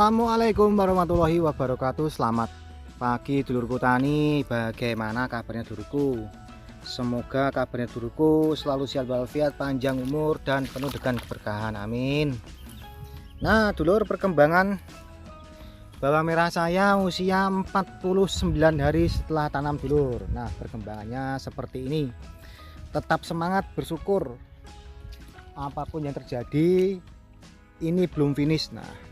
Assalamualaikum warahmatullahi wabarakatuh. Selamat pagi dulurku tani. Bagaimana kabarnya dulurku? Semoga kabarnya dulurku selalu sehat walafiat, panjang umur dan penuh dengan keberkahan. Amin. Nah dulur, perkembangan bawang merah saya usia 49 hari setelah tanam dulur. Nah perkembangannya seperti ini. Tetap semangat, bersyukur. Apapun yang terjadi, ini belum finish. Nah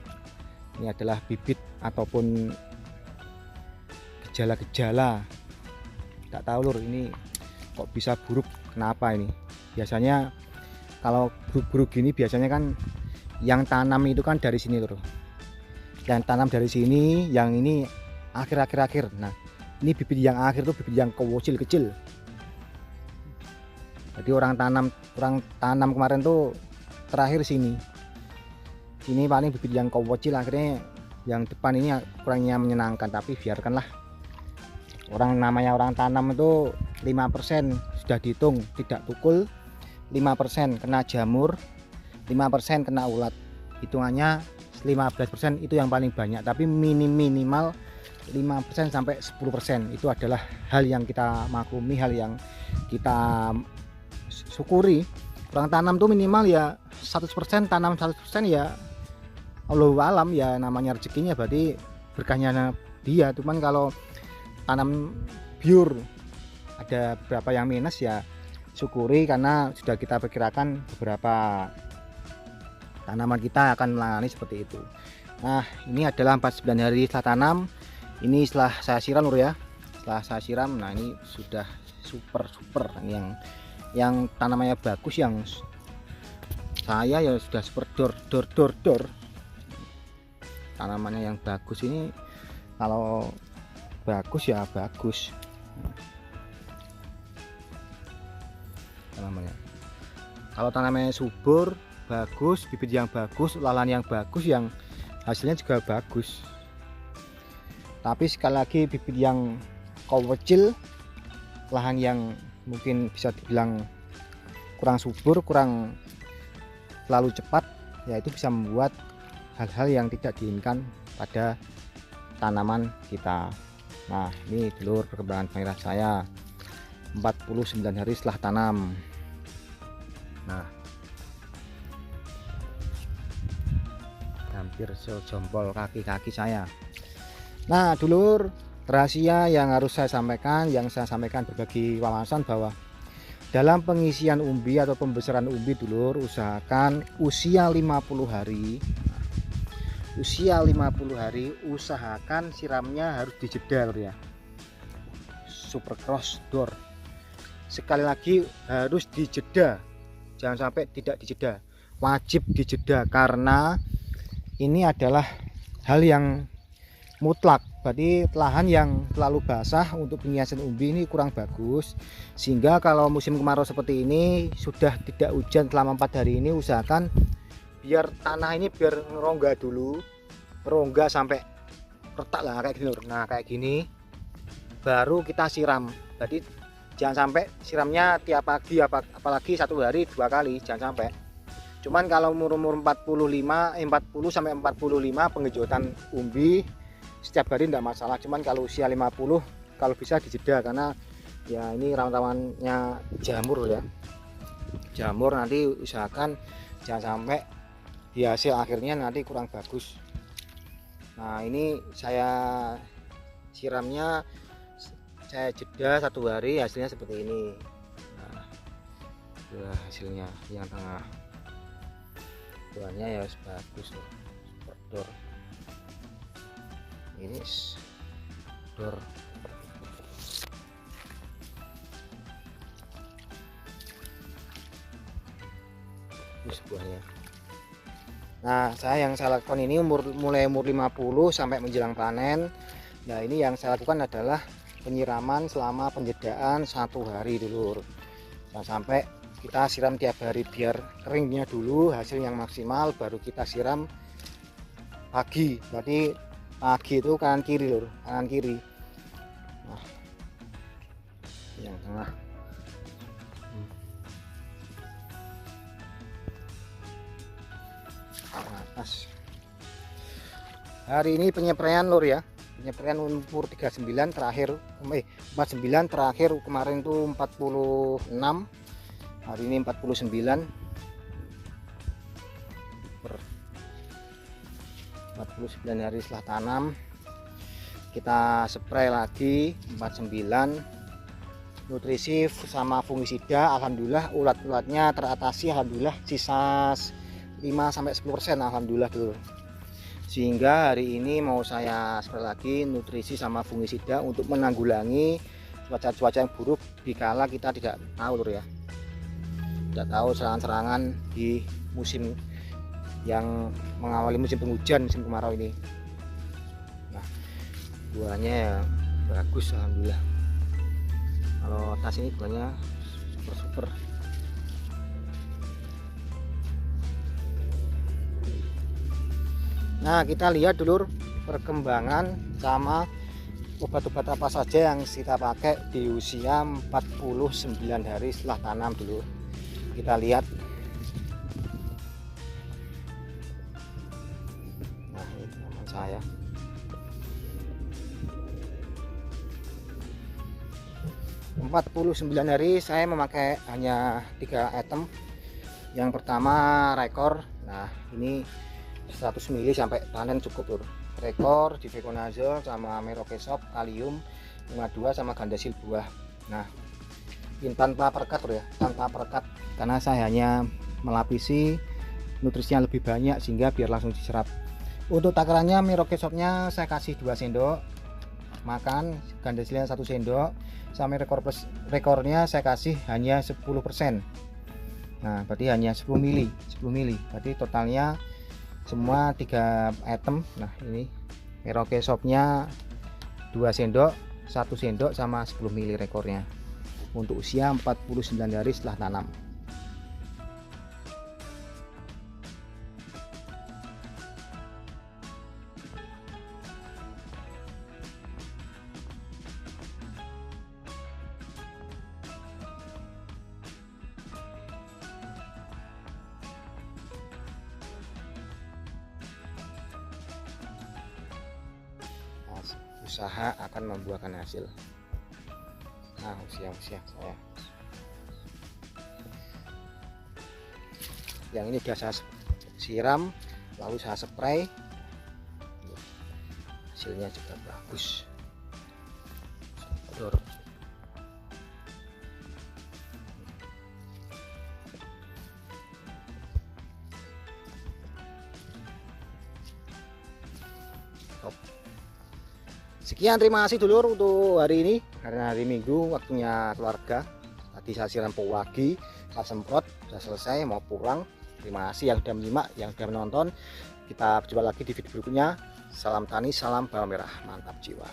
ini adalah bibit ataupun gejala-gejala. Tak tahu lur, ini kok bisa buruk, kenapa ini? Biasanya kalau buruk-buruk gini biasanya kan yang tanam itu kan dari sini lur. Yang tanam dari sini, yang ini akhir. Nah ini bibit yang akhir tuh bibit yang kecil. Jadi orang tanam kemarin tuh terakhir sini. Ini paling bibit yang kecil, akhirnya yang depan ini kurangnya menyenangkan. Tapi biarkanlah, namanya orang tanam itu 5% sudah dihitung tidak tukul, 5% kena jamur, 5% kena ulat. Hitungannya 15% itu yang paling banyak. Tapi minimal 5% sampai 10% itu adalah hal yang kita maklumi, hal yang kita syukuri. Orang tanam tuh minimal ya 100%, tanam 100% ya Allahu alam, ya namanya rezekinya, berarti berkahnya dia. Cuman kalau tanam pure ada beberapa yang minus, ya syukuri karena sudah kita perkirakan beberapa tanaman kita akan mengalami seperti itu. Nah ini adalah 49 hari setelah tanam. Ini setelah saya siram lur ya, setelah saya siram. Nah ini sudah super ini yang tanamannya bagus, yang saya ya sudah super dor. Tanamannya yang bagus ini, kalau bagus ya bagus tanamannya. Kalau tanamannya subur, bagus, bibit yang bagus, ulalan yang bagus, yang hasilnya juga bagus. Tapi sekali lagi bibit yang kecil, lahan yang mungkin bisa dibilang kurang subur, kurang terlalu cepat, ya itu bisa membuat hal-hal yang tidak diinginkan pada tanaman kita. Nah ini dulur perkembangan merah saya 49 hari setelah tanam. Nah hampir sejempol kaki saya. Nah dulur, rahasia yang harus saya sampaikan, berbagi wawasan bahwa dalam pengisian umbi atau pembesaran umbi dulur, usahakan usia 50 hari. Usia 50 hari usahakan siramnya harus dijeda ya, super cross door. Sekali lagi harus dijeda, jangan sampai tidak dijeda, wajib dijeda, karena ini adalah hal yang mutlak. Berarti lahan yang terlalu basah untuk penghiasan umbi ini kurang bagus, sehingga kalau musim kemarau seperti ini, sudah tidak hujan selama 4 hari ini, usahakan biar tanah ini biar ngerongga dulu, rongga sampai retak lah kayak gini lur. Nah kayak gini baru kita siram. Jadi jangan sampai siramnya tiap pagi, apalagi 1 hari 2 kali, jangan sampai. Cuman kalau umur 40 sampai 45 pengejotan umbi setiap hari tidak masalah. Cuman kalau usia 50 kalau bisa dijeda, karena ya ini rawan-rawannya jamur ya. Jamur nanti usahakan jangan sampai di hasil akhirnya nanti kurang bagus. Nah ini saya siramnya, saya jeda 1 hari, hasilnya seperti ini. Nah hasilnya yang tengah buahnya ya bagus loh, dor. Ini dor. Bagus buahnya. Nah saya lakukan ini mulai umur 50 sampai menjelang panen. Nah ini yang saya lakukan adalah penyiraman selama penjedaan 1 hari dulu. Jangan sampai kita siram tiap hari, biar keringnya dulu hasil yang maksimal, baru kita siram pagi. Berarti pagi itu kanan kiri lur, kanan kiri. Nah yang tengah. Atas. Hari ini penyepraian lur ya, penyepraian umur 39 terakhir 49 terakhir, kemarin tuh 46, hari ini 49 hari setelah tanam. Kita spray lagi 49 nutrisi sama fungisida. Alhamdulillah ulat-ulatnya teratasi, alhamdulillah sisa 5-10% alhamdulillah dulu. Sehingga hari ini mau saya spray lagi nutrisi sama fungisida untuk menanggulangi cuaca-cuaca yang buruk dikala kita tidak tahu lur ya, tidak tahu serangan-serangan di musim yang mengawali musim penghujan, musim kemarau ini. Nah, buahnya ya bagus alhamdulillah. Kalau tas ini buahnya super. Nah, kita lihat dulu perkembangan sama obat-obat apa saja yang kita pakai di usia 49 hari setelah tanam dulu. Kita lihat. Nah, ini teman saya. Empat 49 hari saya memakai hanya 3 item. Yang pertama Rekor. Nah, ini 100 ml sampai panen cukup lur. Rekor, Difeconazole sama Merokesop, kalium 52 sama Gandasil buah. Nah, ini tanpa perekat lur ya, tanpa perekat karena saya hanya melapisi nutrisinya lebih banyak sehingga biar langsung diserap. Untuk takarannya Merokesopnya saya kasih 2 sendok makan, Gandasilnya 1 sendok, sama rekornya saya kasih hanya 10%. Nah, berarti hanya 10 mili. Berarti totalnya semua 3 item. Nah, ini Merokesopnya 2 sendok, 1 sendok sama 10 mili rekornya untuk usia 49 hari setelah tanam. Usaha akan membuahkan hasil. Nah, usia saya yang ini sudah saya siram lalu saya spray, hasilnya juga bagus. Sekian, terima kasih dulur untuk hari ini, karena hari Minggu waktunya keluarga. Tadi saya siram pagi, saya semprot, sudah selesai mau pulang. Terima kasih yang sudah menyimak, yang sudah menonton. Kita berjumpa lagi di video berikutnya. Salam tani, salam bawang merah, mantap jiwa.